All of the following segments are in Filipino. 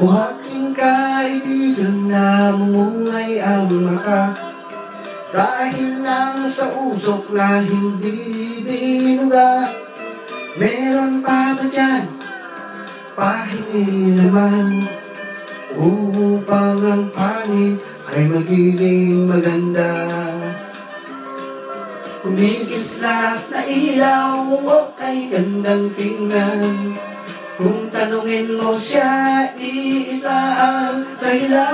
O aking kaibigan, namumungay ang maka, dahil lang sa usok na hindi binuga. Meron pa ba dyan? Pahingi naman, upang ang pangit ay magiging maganda. Kumikislap na ilaw ay gandang tingnan. Kung tanungin mo siya, iisa ang dahilan.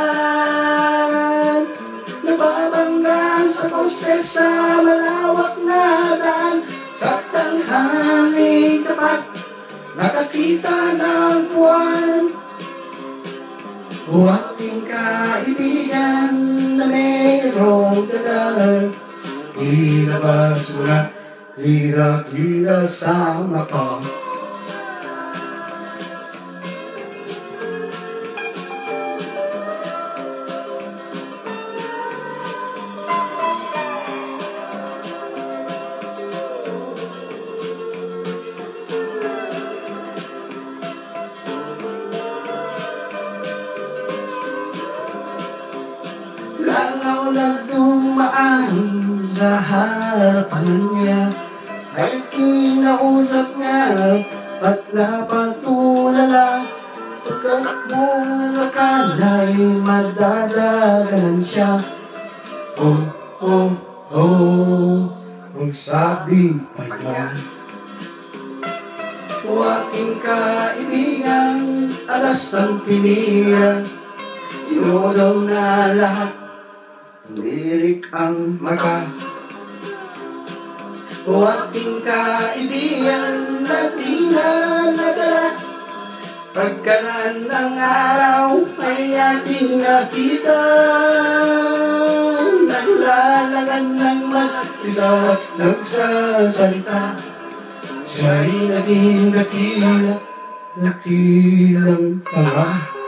Nababangga sa poster sa malawak na daan, sa tanghaling tapat, nakakita ng buwan. O aking kaibigan na mayroong dala, ilabas mo na, tira-tira sa mata. Langaw na dumaan sa harapan niya, ay kinausap niya at napatulala. Pagkat buong akala'y madadaganan siya. Oh, oh, oh, ang sabi pa niya. O aking kaibigan, alas ng tiniran, tinulaw na lahat, lirik ang mata. O aking kaibigan na di na nadala, pagkalan ng araw ay ating nakita. Naglalagan ng mag-isa at nagsasalita, siya'y naging dakilang tanga.